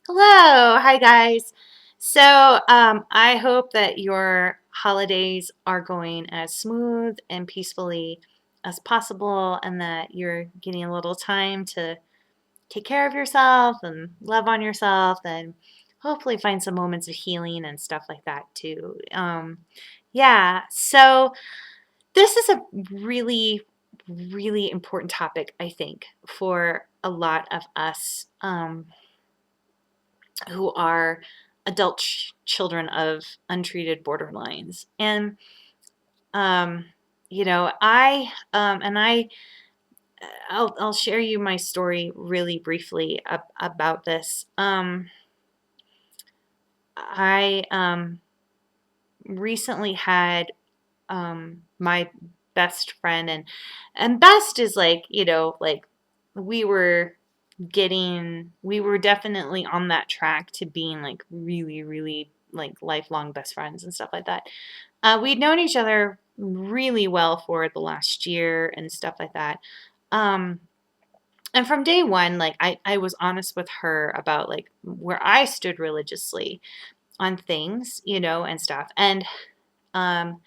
Hello, hi guys. I hope that your holidays are going as smooth and peacefully as possible, and that you're getting a little time to take care of yourself and love on yourself, and hopefully find some moments of healing and stuff like that too. Yeah, so this is a really, really important topic, I think, for a lot of us. Who are adult children of untreated borderlines. And um, I and I I'll share you my story really briefly about this. I recently had my best friend, and best is like, like we were we were definitely on that track to being like really, really like lifelong best friends and stuff like that. We'd known each other really well for the last year and stuff like that. Um, and from day one, like I was honest with her about like where I stood religiously on things, and stuff. Um,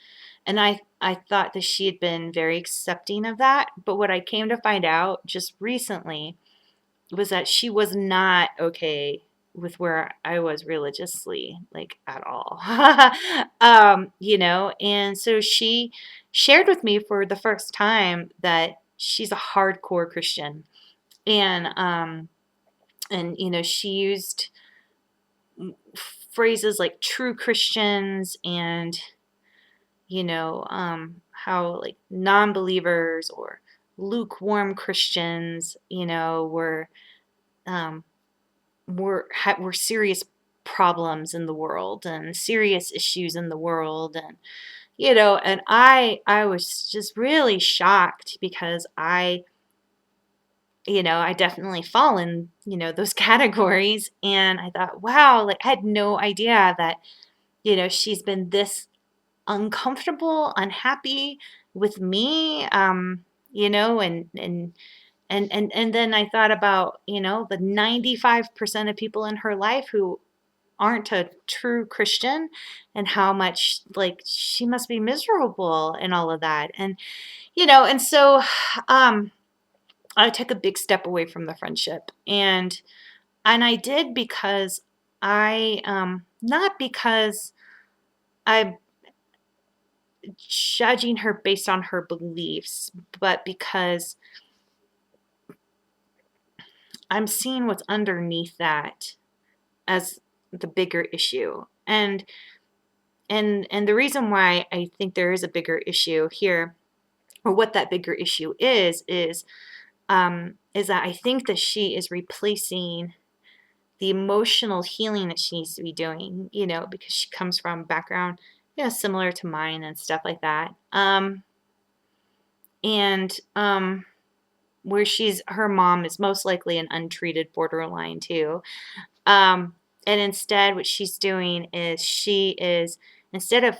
and I thought that she had been very accepting of that. But what I came to find out just recently was that she was not okay with where I was religiously, like at all. And so she shared with me for the first time that she's a hardcore Christian. And she used phrases like true Christians and how like non-believers or lukewarm Christians, um, were serious problems in the world and serious issues in the world. And I was just really shocked because I definitely fall in those categories. And I thought, wow, like I had no idea that she's been this uncomfortable, unhappy with me. And then I thought about, the 95% of people in her life who aren't a true Christian, and how much like she must be miserable and all of that. And so um I took a big step away from the friendship. And I did because not because I'm judging her based on her beliefs, but because I'm seeing what's underneath that as the bigger issue. And the reason why I think there is a bigger issue here, or what that bigger issue is that I think that she is replacing the emotional healing that she needs to be doing, because she comes from a background, similar to mine and stuff like that. And where her mom is most likely an untreated borderline too. And instead, what she's doing is instead of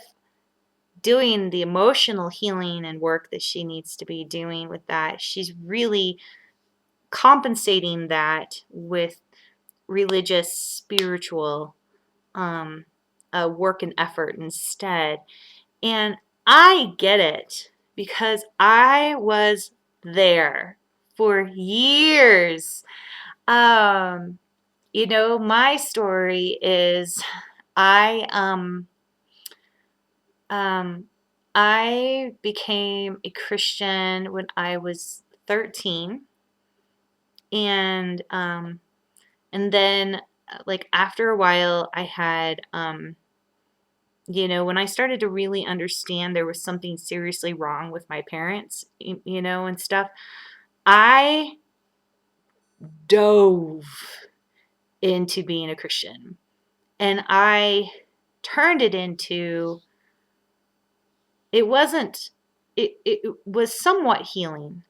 doing the emotional healing and work that she needs to be doing with that, she's really compensating that with religious, spiritual um, work and effort instead. And I get it because I was there for years. Um, my story is I um I became a Christian when I was 13. And then like after a while I had when I started to really understand there was something seriously wrong with my parents, and stuff, I dove into being a Christian. And I turned it into, it wasn't, it was somewhat healing,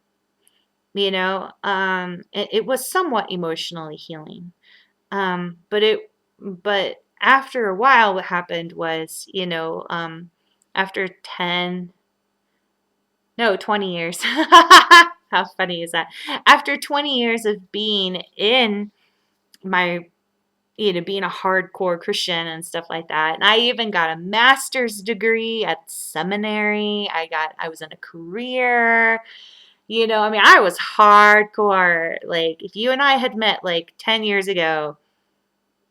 it was somewhat emotionally healing. But after a while, what happened was, after 10, no, 20 years. How funny is that? After 20 years of being in my being a hardcore Christian and stuff like that. And I even got a master's degree at seminary. I was in a career, I mean, I was hardcore. Like, if you and I had met like 10 years ago,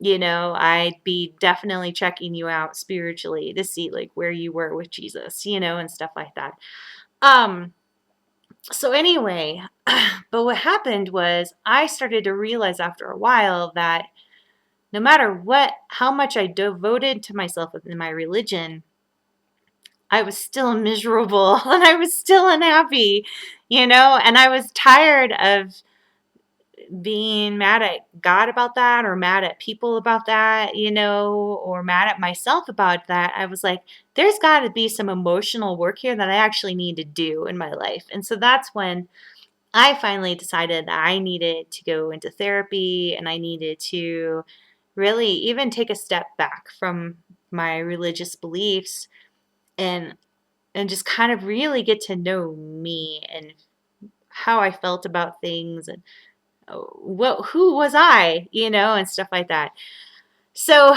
I'd be definitely checking you out spiritually to see like where you were with Jesus, and stuff like that. Um, so anyway, but what happened was I started to realize after a while that no matter how much I devoted to myself within my religion, I was still miserable and I was still unhappy, and I was tired of being mad at God about that, or mad at people about that, or mad at myself about that. I was like, there's got to be some emotional work here that I actually need to do in my life. And so that's when I finally decided that I needed to go into therapy, and I needed to really even take a step back from my religious beliefs, and just kind of really get to know me and how I felt about things, and who was I, and stuff like that. So,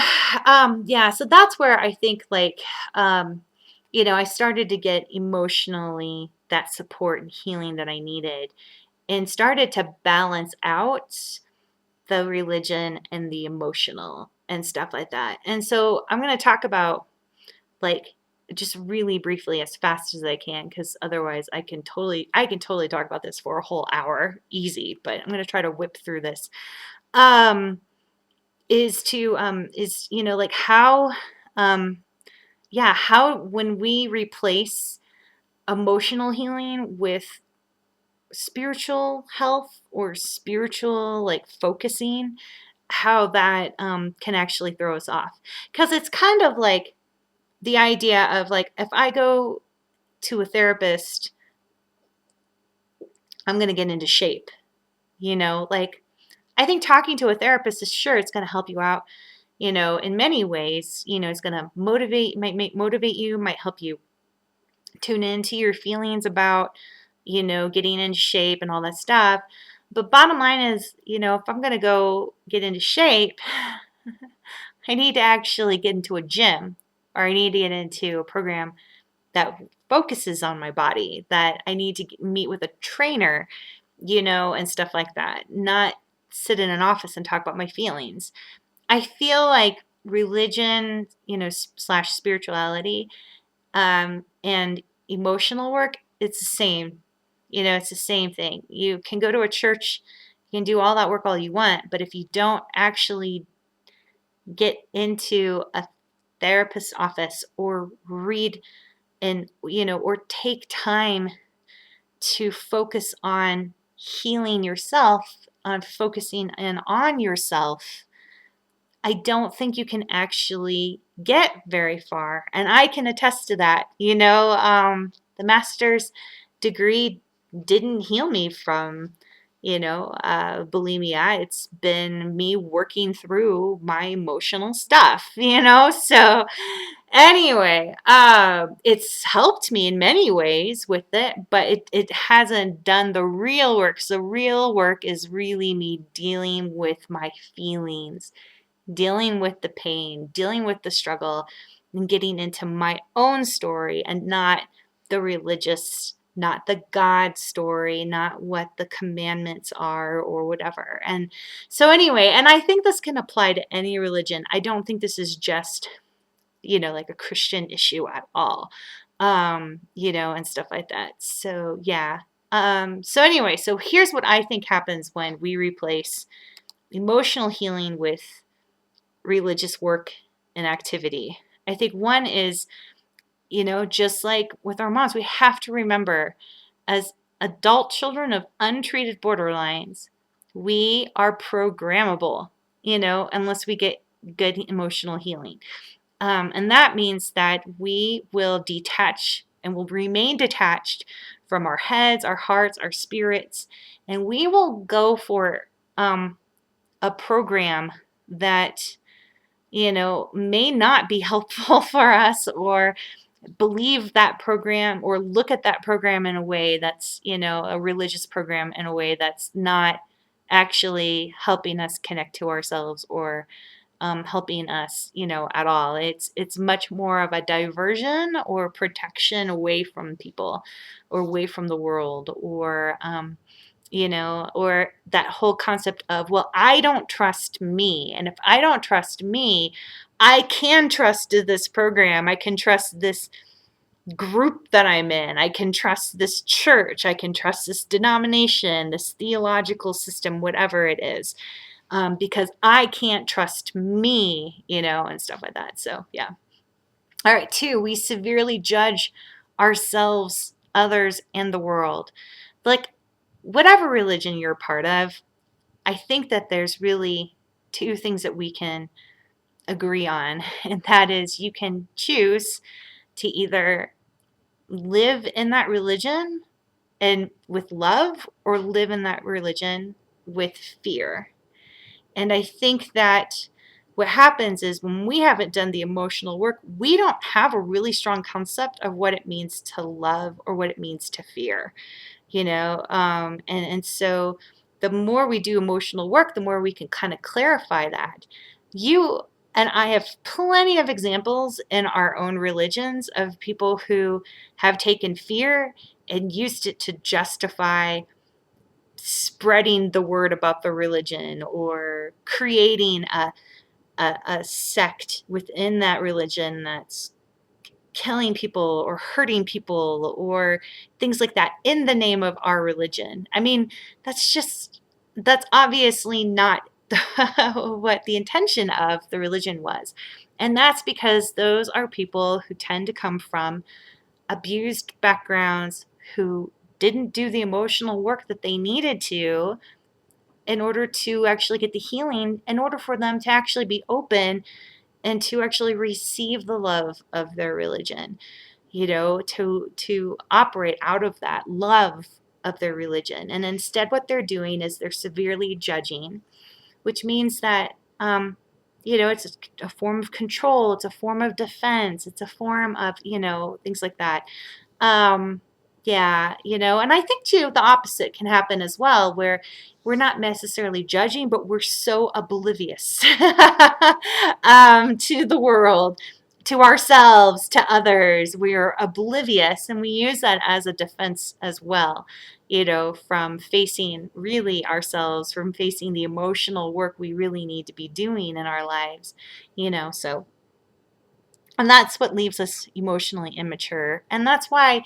yeah, so that's where I think like, I started to get emotionally that support and healing that I needed, and started to balance out the religion and the emotional and stuff like that. And so I'm going to talk about like just really briefly as fast as I can, because otherwise I can totally talk about this for a whole hour easy, but I'm going to try to whip through this. Um is like how how when we replace emotional healing with spiritual health or spiritual like focusing, how that can actually throw us off. Because it's kind of like the idea of like, if I go to a therapist, I'm going to get into shape. Like, I think talking to a therapist is, sure, it's going to help you out, in many ways. It's going to motivate you, might help you tune into your feelings about, getting into shape and all that stuff. But bottom line is, if I'm going to go get into shape, I need to actually get into a gym, or I need to get into a program that focuses on my body, that I need to meet with a trainer, and stuff like that, not sit in an office and talk about my feelings. I feel like religion, slash spirituality, and emotional work, it's the same. It's the same thing. You can go to a church, you can do all that work all you want, but if you don't actually get into a therapist's office, or read and, or take time to focus on healing yourself, on focusing in on yourself, I don't think you can actually get very far. And I can attest to that. The master's degree didn't heal me from, bulimia. It's been me working through my emotional stuff, So anyway, it's helped me in many ways with it, but it hasn't done the real work. So the real work is really me dealing with my feelings, dealing with the pain, dealing with the struggle, and getting into my own story, and not the religious, not the God story, not what the commandments are or whatever. And so anyway, and I think this can apply to any religion. I don't think this is just, like a Christian issue at all, and stuff like that. So yeah. So anyway, so here's what I think happens when we replace emotional healing with religious work and activity. I think one is, just like with our moms, we have to remember, as adult children of untreated borderlines, we are programmable, unless we get good emotional healing. And that means that we will detach and will remain detached from our heads, our hearts, our spirits, and we will go for a program that, may not be helpful for us, or believe that program, or look at that program in a way that's, a religious program, in a way that's not actually helping us connect to ourselves, or helping us, at all. It's much more of a diversion or protection away from people or away from the world or or that whole concept of, well, I don't trust me. And if I don't trust me, I can trust this program. I can trust this group that I'm in. I can trust this church. I can trust this denomination, this theological system, whatever it is, because I can't trust me, and stuff like that. So, yeah. All right, two, we severely judge ourselves, others, and the world. Like, whatever religion you're a part of, I think that there's really two things that we can agree on, and that is you can choose to either live in that religion and with love or live in that religion with fear. And I think that what happens is when we haven't done the emotional work, we don't have a really strong concept of what it means to love or what it means to fear, and so the more we do emotional work, the more we can kind of clarify that. You and I have plenty of examples in our own religions of people who have taken fear and used it to justify spreading the word about the religion or creating a sect within that religion that's killing people or hurting people or things like that in the name of our religion. I mean, that's obviously not what the intention of the religion was. And that's because those are people who tend to come from abused backgrounds, who didn't do the emotional work that they needed to in order to actually get the healing, in order for them to actually be open and to actually receive the love of their religion, to operate out of that love of their religion. And instead what they're doing is they're severely judging, which means that it's a form of control, it's a form of defense, it's a form of things like that. um, yeah, and I think too the opposite can happen as well, where we're not necessarily judging, but we're so oblivious to the world, to ourselves, to others. We're oblivious, and we use that as a defense as well, from facing really ourselves, from facing the emotional work we really need to be doing in our lives, so. And that's what leaves us emotionally immature. And that's why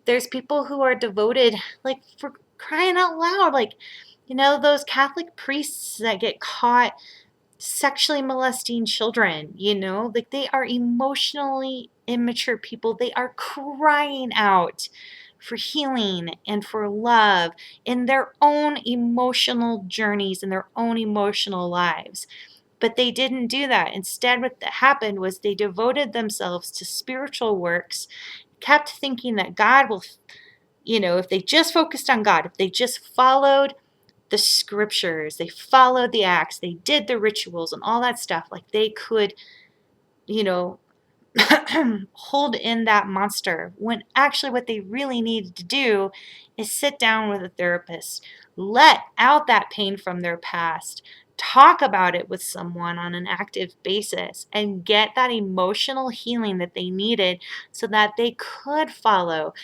there's people who are devoted, like, for crying out loud, like, those Catholic priests that get caught sexually molesting children, like, they are emotionally immature people. They are crying out for healing and for love in their own emotional journeys, in their own emotional lives. But they didn't do that. Instead, what happened was they devoted themselves to spiritual works, kept thinking that God will, if they just focused on God, if they just followed the scriptures, they followed the acts, they did the rituals and all that stuff, like they could, you know, hold in that monster, when actually what they really needed to do is sit down with a therapist, let out that pain from their past, talk about it with someone on an active basis, and get that emotional healing that they needed so that they could follow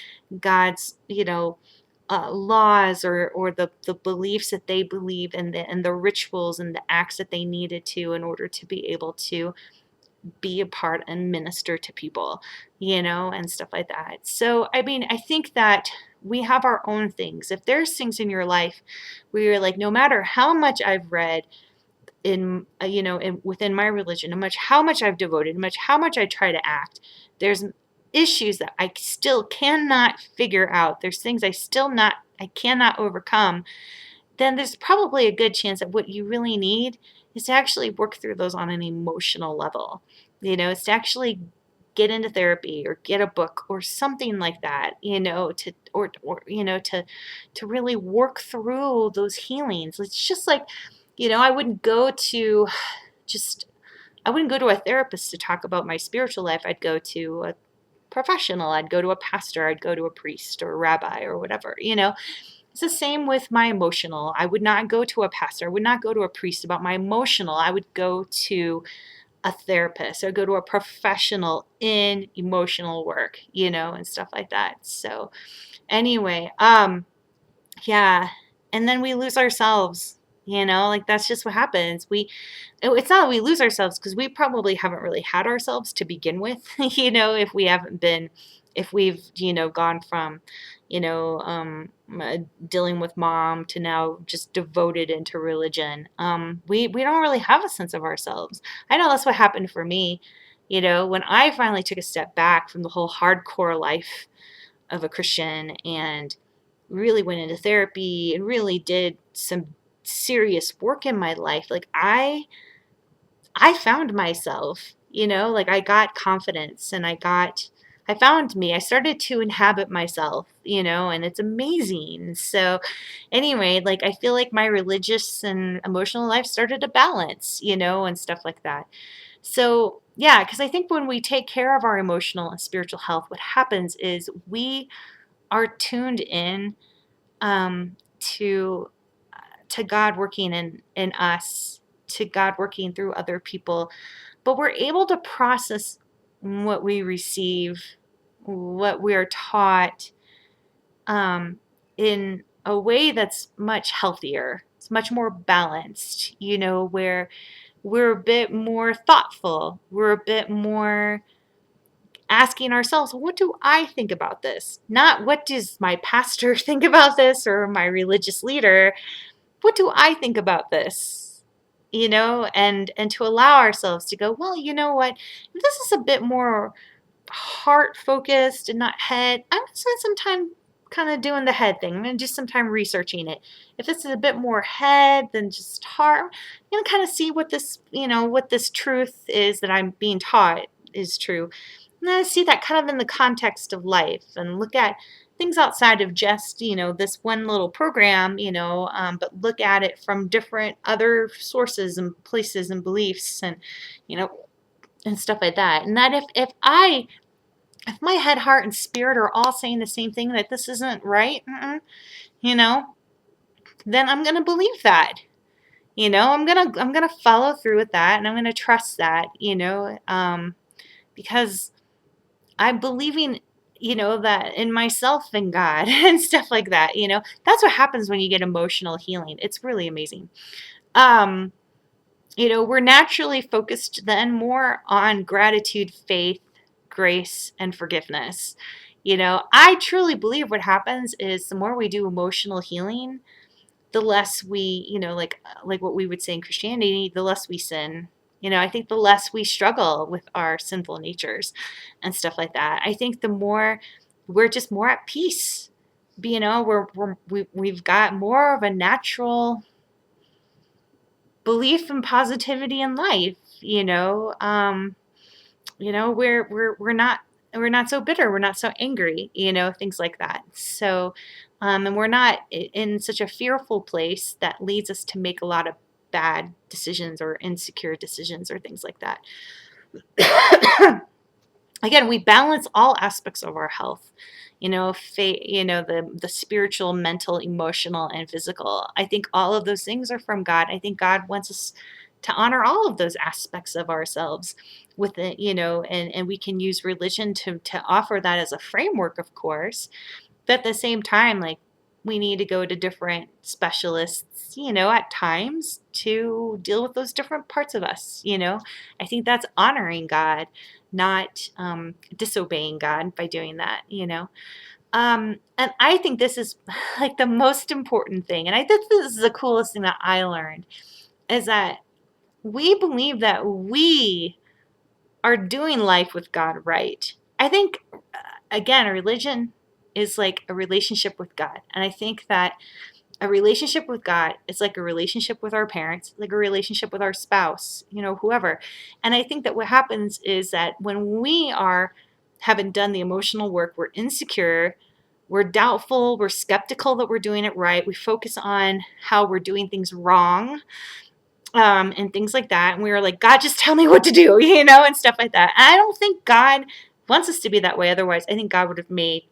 God's, laws, or the beliefs that they believed, and the rituals and the acts that they needed to in order to be able to be a part and minister to people, and stuff like that. So, I mean, I think that we have our own things. If there's things in your life where you're like, no matter how much I've read in, within my religion, how much I've devoted, how much I try to act, there's issues that I still cannot figure out. There's things I cannot overcome. Then there's probably a good chance that what you really need is to actually work through those on an emotional level. It's to actually get into therapy or get a book or something like that, to really work through those healings. It's just like, I wouldn't go to just I wouldn't go to a therapist to talk about my spiritual life. I'd go to a professional. I'd go to a pastor. I'd go to a priest or a rabbi or whatever, It's the same with my emotional. I would not go to a pastor. I would not go to a priest about my emotional. I would go to a therapist or go to a professional in emotional work, and stuff like that. So anyway, yeah. And then we lose ourselves, like that's just what happens. It's not that we lose ourselves because we probably haven't really had ourselves to begin with, if we haven't been, if we've, gone from, you know, um, dealing with mom to now just devoted into religion. We don't really have a sense of ourselves. I know that's what happened for me, when I finally took a step back from the whole hardcore life of a Christian and really went into therapy and really did some serious work in my life. Like I found myself, like I got confidence and I found me. I started to inhabit myself, and it's amazing. So anyway, like I feel like my religious and emotional life started to balance, and stuff like that. So, yeah, because I think when we take care of our emotional and spiritual health, what happens is we are tuned in to God working in us, to God working through other people, but we're able to process what we receive, what we are taught, in a way that's much healthier. It's much more balanced, where we're a bit more thoughtful. We're a bit more asking ourselves, what do I think about this? Not what does my pastor think about this or my religious leader? What do I think about this? And to allow ourselves to go, well, you know what? If this is a bit more heart focused and not head, I'm gonna spend some time kind of doing the head thing. I'm gonna do some time researching it. If this is a bit more head than just heart, I'm gonna kind of see what this truth is that I'm being taught is true. And then I see that kind of in the context of life and look at things outside of just, this one little program, but look at it from different other sources and places and beliefs and, you know, and stuff like that. And that if my head, heart, and spirit are all saying the same thing, that this isn't right, you know, then I'm gonna believe that. I'm gonna follow through with that, and I'm gonna trust that. Because I'm believing, that in myself and God and stuff like that. That's what happens when you get emotional healing. It's really amazing. Um, we're naturally focused then more on gratitude, faith, grace, and forgiveness. I truly believe what happens is the more we do emotional healing, the less we, like what we would say in Christianity, the less we sin. I think the less we struggle with our sinful natures and stuff like that. I think the more we're just more at peace. We've got more of a natural belief and positivity in life. We're not so bitter, we're not so angry, things like that. So and we're not in such a fearful place that leads us to make a lot of bad decisions or insecure decisions or things like that. Again, we balance all aspects of our health, the spiritual, mental, emotional, and physical. I think all of those things are from God. I think God wants us to honor all of those aspects of ourselves with it, and we can use religion to offer that as a framework, of course. But at the same time, like, we need to go to different specialists, at times to deal with those different parts of us. I think that's honoring God, not disobeying God by doing that. And I think this is like the most important thing. And I think this is the coolest thing that I learned is that we believe that we are doing life with God right. I think, again, a religion is like a relationship with God. And I think that a relationship with God is like a relationship with our parents, like a relationship with our spouse, whoever. And I think that what happens is that when we haven't done the emotional work, we're insecure, we're doubtful, we're skeptical that we're doing it right. We focus on how we're doing things wrong, and things like that. And we were like, God, just tell me what to do, and stuff like that. And I don't think God wants us to be that way. Otherwise, I think God would have made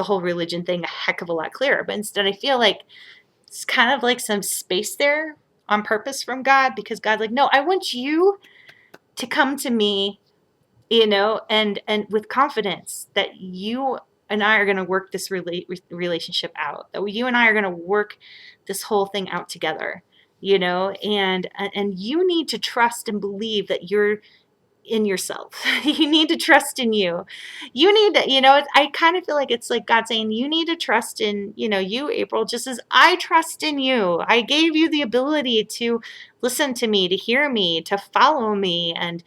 the whole religion thing a heck of a lot clearer. But instead, I feel like it's kind of like some space there on purpose from God, because God's like, no, I want you to come to me, and with confidence that you and I are going to work this relationship out, that you and I are going to work this whole thing out together, and you need to trust and believe that you're in yourself. You need to trust in you. You need to, I kind of feel like it's like God saying, you need to trust in, you, April, just as I trust in you. I gave you the ability to listen to me, to hear me, to follow me. And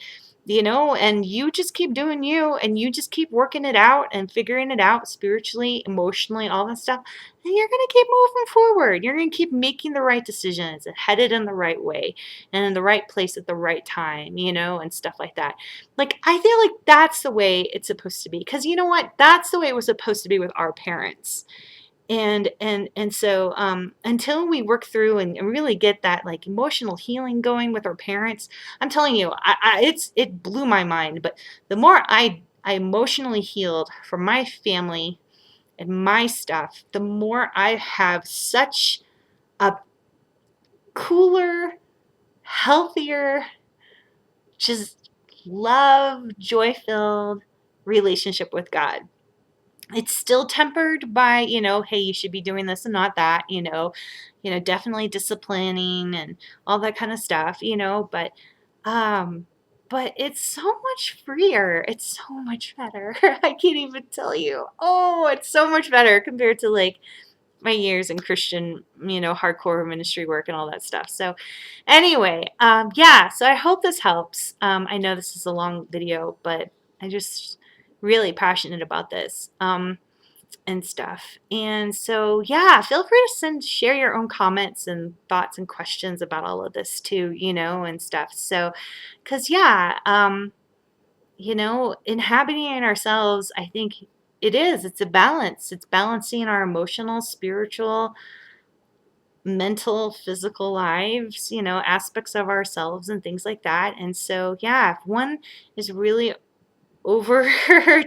you just keep doing you, and you just keep working it out and figuring it out spiritually, emotionally, all that stuff. And you're going to keep moving forward. You're going to keep making the right decisions and headed in the right way and in the right place at the right time, and stuff like that. Like, I feel like that's the way it's supposed to be. Because you know what? That's the way it was supposed to be with our parents. And so until we work through and really get that like emotional healing going with our parents, I'm telling you, it blew my mind. But the more I emotionally healed for my family and my stuff, the more I have such a cooler, healthier, just love, joy-filled relationship with God. It's still tempered by, hey, you should be doing this and not that, definitely disciplining and all that kind of stuff, um, but it's so much freer. It's so much better. I can't even tell you. Oh, it's so much better compared to like my years in Christian, hardcore ministry work and all that stuff. So anyway, yeah, so I hope this helps. I know this is a long video, but I just really passionate about this. And stuff. And so, yeah, feel free to share your own comments and thoughts and questions about all of this too, and stuff. So, because, yeah, inhabiting ourselves, I think it's a balance. It's balancing our emotional, spiritual, mental, physical lives, aspects of ourselves and things like that. And so, yeah, if one is really over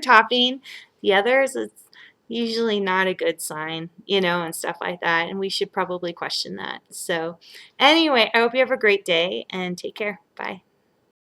topping the others, it's usually not a good sign, and stuff like that. And we should probably question that. So anyway, I hope you have a great day and take care. Bye.